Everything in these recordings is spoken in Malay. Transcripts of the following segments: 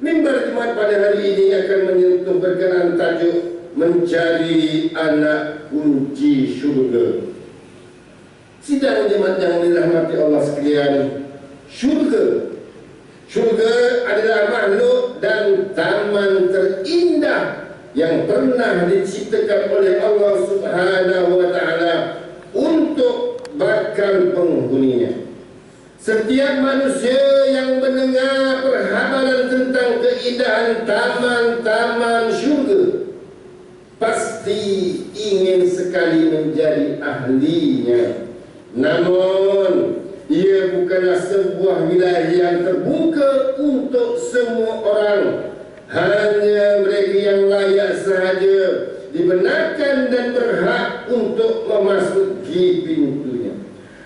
Mimbar Jumat pada hari ini akan menyentuh berkenaan tajuk mencari anak kunci syurga. Sidang jemaat yang dirahmati Allah sekalian, syurga adalah makhluk dan taman terindah yang pernah diciptakan oleh Allah Subhanahu wa Ta'ala untuk bakal penghuninya. Setiap manusia yang mendengar perhabaran tentang keindahan taman-taman syurga pasti ingin sekali menjadi ahlinya. Namun, ia bukanlah sebuah wilayah yang terbuka untuk semua orang. Hanya mereka yang layak sahaja dibenarkan dan berhak untuk memasuki pintunya.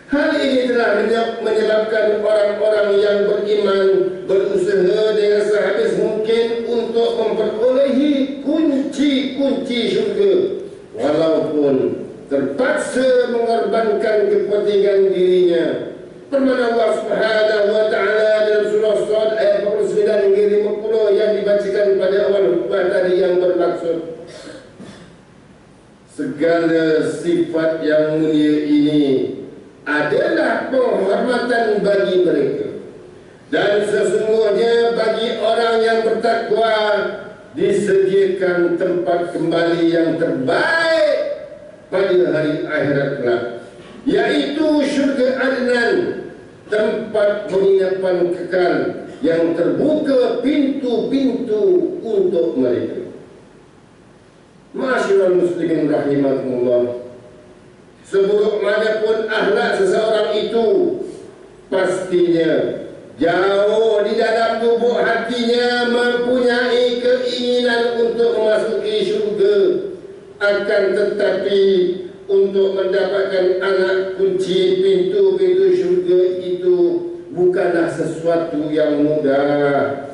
Hal ini telah menyebabkan orang-orang yang beriman berusaha dengan sehabis mungkin untuk memperolehi kunci-kunci syurga, walaupun terpaksa mengorbankan kepentingan dirinya. Firman Allah Subhanahu wa Ta'ala dalam surah Sad ayat 49 hingga 50 yang dibacakan pada awal khutbah tadi yang bermaksud, segala sifat yang mulia ini adalah penghormatan bagi mereka, dan sesungguhnya bagi orang yang bertakwa disediakan tempat kembali yang terbaik pada hari akhirat kelak, yaitu syurga Adnan, tempat penginapan kekal yang terbuka pintu-pintu untuk mereka. Ma'asyiral muslimin rahimakumullah, seburuk manapun akhlak seseorang itu, pastinya jauh di dalam lubuk hatinya mempunyai keinginan untuk memasuki syurga. Akan tetapi untuk mendapatkan anak kunci pintu-pintu syurga itu bukanlah sesuatu yang mudah.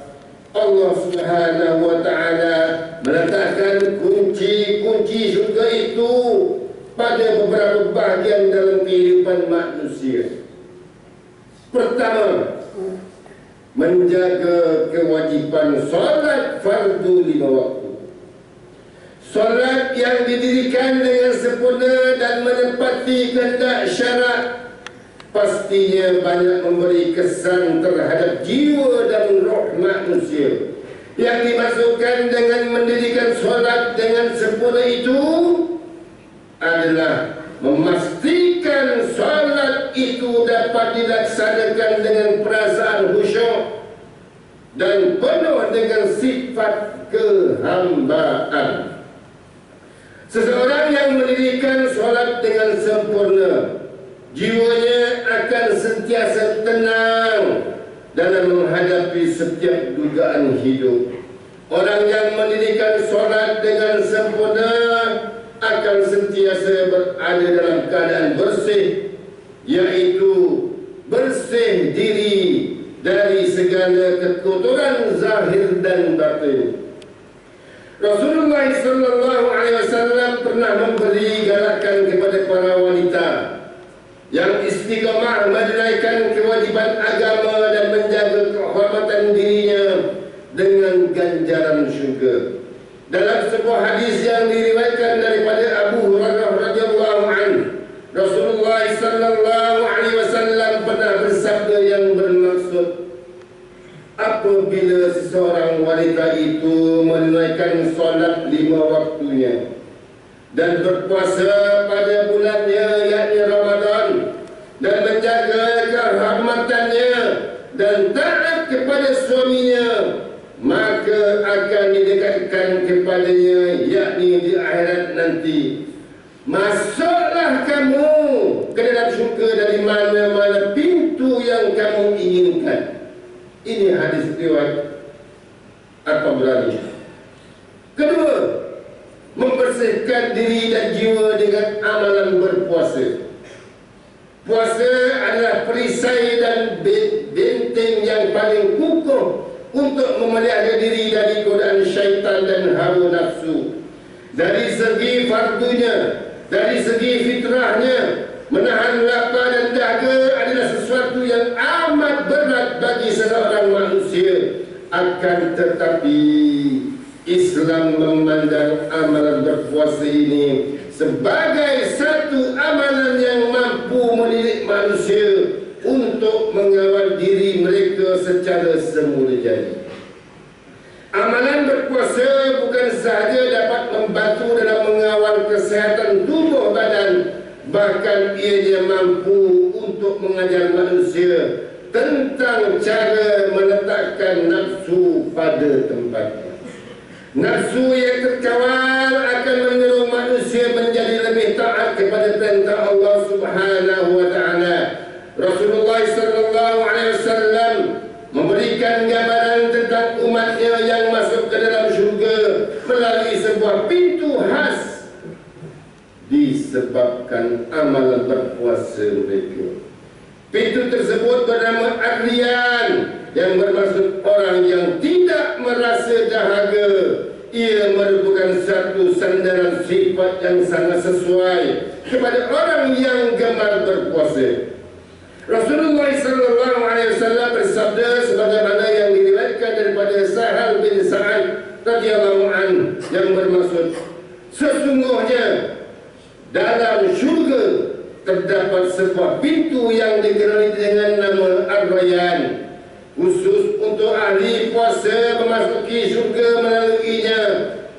Allah Subhanahu wa Ta'ala meletakkan kunci-kunci syurga itu pada beberapa bahagian dalam kehidupan manusia. Pertama, menjaga kewajiban solat fardu 5 waktu. Solat yang didirikan dengan sempurna dan menepati kehendak syarak pastinya banyak memberi kesan terhadap jiwa dan roh manusia. Yang dimaksudkan dengan mendirikan solat dengan sempurna itu adalah memastikan solat itu dapat dilaksanakan dengan perasaan khusyuk dan penuh dengan sifat kehambaan. Seseorang yang mendirikan solat dengan sempurna, jiwanya akan sentiasa tenang dalam menghadapi setiap dugaan hidup. Orang yang mendirikan solat dengan sempurna akan sentiasa berada dalam keadaan bersih, yaitu bersih diri dari segala kekotoran zahir dan batin. Rasulullah SAW pernah memberi galakan kepada para wanita yang istiqamah menunaikan kewajiban agama dan menjaga kehormatan dirinya dengan ganjaran syurga. Dalam sebuah hadis yang diriwayatkan daripada Abu Hurairah radhiyallahu anhu, Rasulullah SAW pernah bersabda yang bermaksud, apabila seseorang wanita itu menunaikan solat 5 waktunya dan berpuasa pada bulannya yakni Ramadan dan menjaga kehormatannya dan taat kepada suaminya, maka akan didekatkan kepadanya yakni di akhirat nanti. Masuklah kamu ke dalam syurga dari mana-mana pintu yang kamu inginkan. Ini hadis riwayat At-Tabrani. Kedua, membersihkan diri dan jiwa dengan amalan berpuasa. Puasa adalah perisai dan benteng yang paling kukuh untuk memelihara diri dari godaan syaitan dan hawa nafsu. Dari segi fardunya, dari segi fitrahnya, menahan lapar dan dahaga adalah sesuatu yang amat berat bagi seseorang manusia. Akan tetapi Islam memandang amalan berpuasa ini sebagai satu amalan yang mampu mendidik manusia untuk mengawal diri mereka secara semula jadi. Amalan berpuasa bukan sahaja dapat membantu dalam mengawal kesehatan tubuh badan, bahkan ianya mampu untuk mengajar manusia tentang cara meletakkan nafsu pada tempatnya. Nafsu yang terkawal akan mendorong manusia menjadi lebih taat kepada perintah Allah Subhanahu wa taala. Rasulullah sallallahu alaihi wasallam memberikan gambaran tentang umatnya yang masuk ke dalam syurga melalui sebuah pintu khas disebabkan amalan berpuasa mereka. Pintu tersebut bernama Adlian, yang bermaksud orang yang tidak merasa dahaga. Ia merupakan satu sandaran sifat yang sangat sesuai kepada orang yang gemar berpuasa. Rasulullah sallallahu alaihi wasallam bersabda sebagaimana yang diriwayatkan daripada Sahal bin Sa'ad radhiyallahu anhu, yang bermaksud, sesungguhnya dalam syurga terdapat sebuah pintu yang dikenali dengan nama Ar-Rayyan, khusus untuk ahli puasa memasuki syurga melaluinya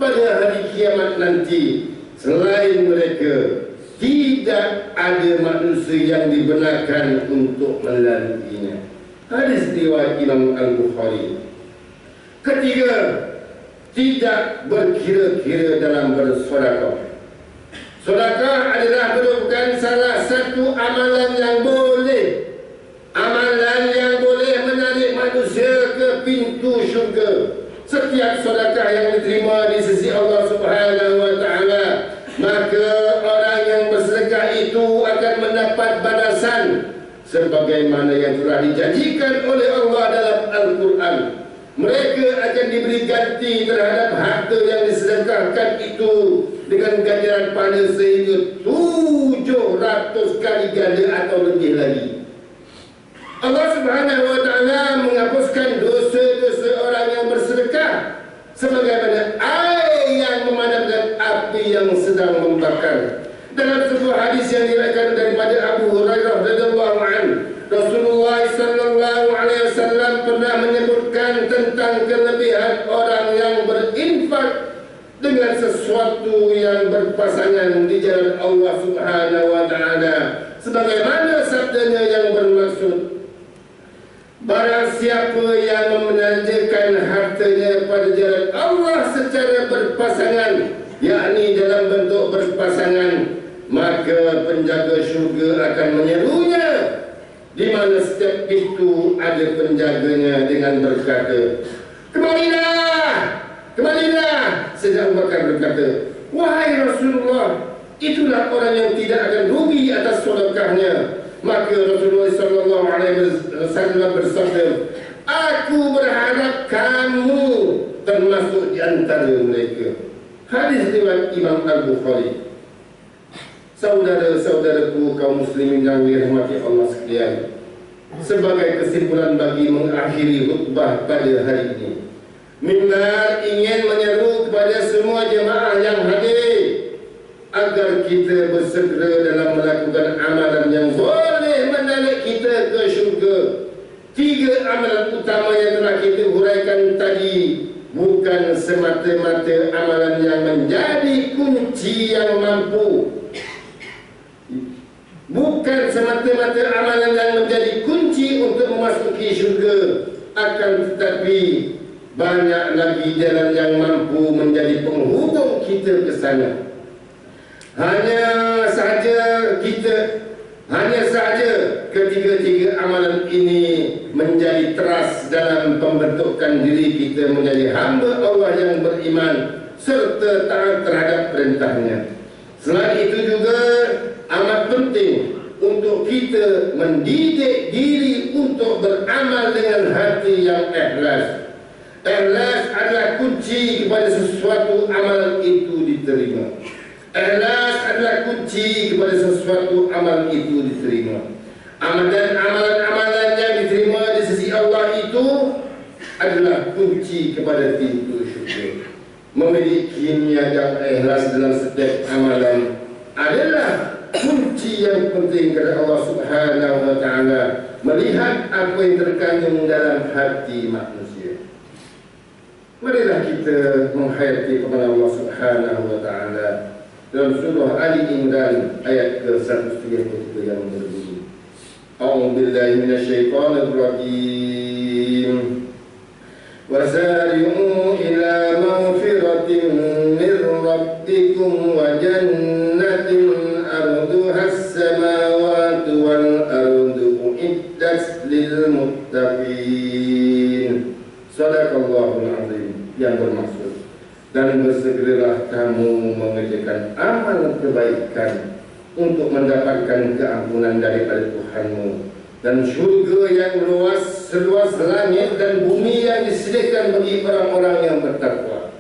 pada hari kiamat nanti. Selain mereka, tidak ada manusia yang dibenarkan untuk melaluinya. Hadis riwayat Imam Al-Bukhari. Ketiga, tidak berkira-kira dalam bersedekah. Sedekah adalah merupakan salah satu amalan yang boleh menarik manusia ke pintu syurga. Setiap sedekah yang diterima di sisi Allah Subhanahu wa taala, maka orang yang bersedekah itu akan mendapat balasan sebagaimana yang telah dijanjikan oleh Allah dalam Al-Quran. Mereka akan diberi ganti terhadap harta yang disedekahkan itu dengan ganjaran pahala sehingga 700 kali ganda atau lebih lagi. Allah Subhanahu wa taala menghapuskan dosa-dosa orang yang bersedekah sebagaimana air yang memadamkan api yang sedang membakar. Dalam sebuah hadis yang diriwayatkan daripada Abu Hurairah radhiyallahu anhu, Rasulullah sallallahu alaihi wasallam pernah menyebutkan tentang kelebihan orang yang berinfak dengan sesuatu yang berpasangan di jalan Allah Subhanahu wa taala, sebagaimana sabdanya yang bermaksud, barang siapa yang memenanjakan hartanya pada jalan Allah secara berpasangan, yakni dalam bentuk berpasangan, maka penjaga syurga akan menyerunya, di mana setiap pintu ada penjaganya dengan berkata, kemarilah, kemarilah. Sedang Bakar berkata, wahai Rasulullah, itulah orang yang tidak akan rugi atas sedekahnya. Maka Rasulullah sallallahu alaihi wasallam bersabda, aku berharap kamu termasuk di antara mereka. Hadis riwayat Imam Al-Bukhari. Saudara-saudaraku kaum muslimin yang dirahmati Allah sekalian, sebagai kesimpulan bagi mengakhiri khutbah pada hari ini, mimbar ingin menyeru kepada semua jemaah yang hadir agar kita bersegera dalam melakukan amalan yang boleh menarik kita ke syurga. 3 amalan utama yang telah kita huraikan tadi bukan semata-mata amalan yang menjadi kunci yang mampu, bukan semata-mata amalan yang menjadi kunci untuk memasuki syurga, akan tetapi banyak lagi jalan yang mampu menjadi penghubung kita ke sana. Hanya sahaja ketiga-tiga amalan ini menjadi teras dalam pembentukan diri kita menjadi hamba Allah yang beriman serta taat terhadap perintahnya. Selain itu juga amat penting untuk kita mendidik diri untuk beramal dengan hati yang ikhlas. Ikhlas adalah kunci kepada sesuatu amalan itu diterima. Ikhlas adalah kunci kepada sesuatu amalan itu diterima. Dan amalan-amalan yang diterima di sisi Allah itu adalah kunci kepada pintu syurga. Memiliki niat yang ikhlas dalam setiap amalan adalah kunci yang penting kepada Allah Subhanahu wa Ta'ala melihat apa yang terkandung dalam hati manusia. Marilah kita menghayati kepada Allah Subhanahu wa Ta'ala dalam surah Ali Imran ayat ke-133 yang berbunyi, A'udzu billahi minasyaitonir rajim. Wasari'u ila maghfiratin min rabbikum wa jannatin arduha as-samawati wal ardu uiddat lil muttaqin. Sadaqallahul azim. Yang bermaksud, dan bersegeralah kamu mengerjakan amal kebaikan untuk mendapatkan keampunan daripada Tuhanmu dan syurga yang luas seluas langit dan bumi yang disediakan bagi orang-orang yang bertakwa.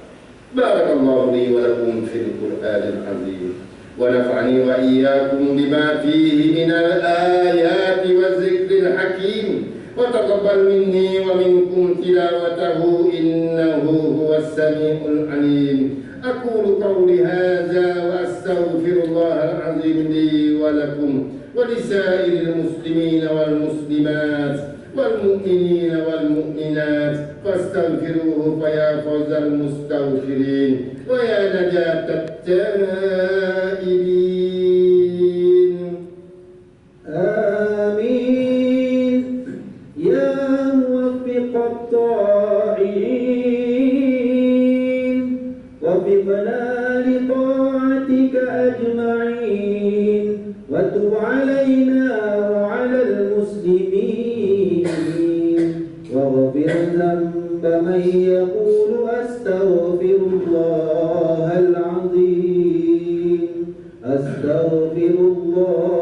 Barakallahu li wa lakum fil Qur'anil azim wa nafa'ani wa iyyakum bima fihi minal ayati wa zikril hakim wa taqabbal minni wa minkum tilawatahu innahu huwas samiul alim. Aqulu qawli hadza wa astaghfirullahal azim li wa lakum wa lisairil muslimina wal muslimat wal mu'minina wal mu'minat fastaghfiruhu fa ya fawzal mustaghfirin wa ya najatat taibin. Amin. Ya muwaffiqat ta'in waffiqna li ta'atika ajma'in wa tub 'alaina wa 'alal muslimin waghfir dhanba man yaqulu astaghfirullahal 'azim astaghfirullah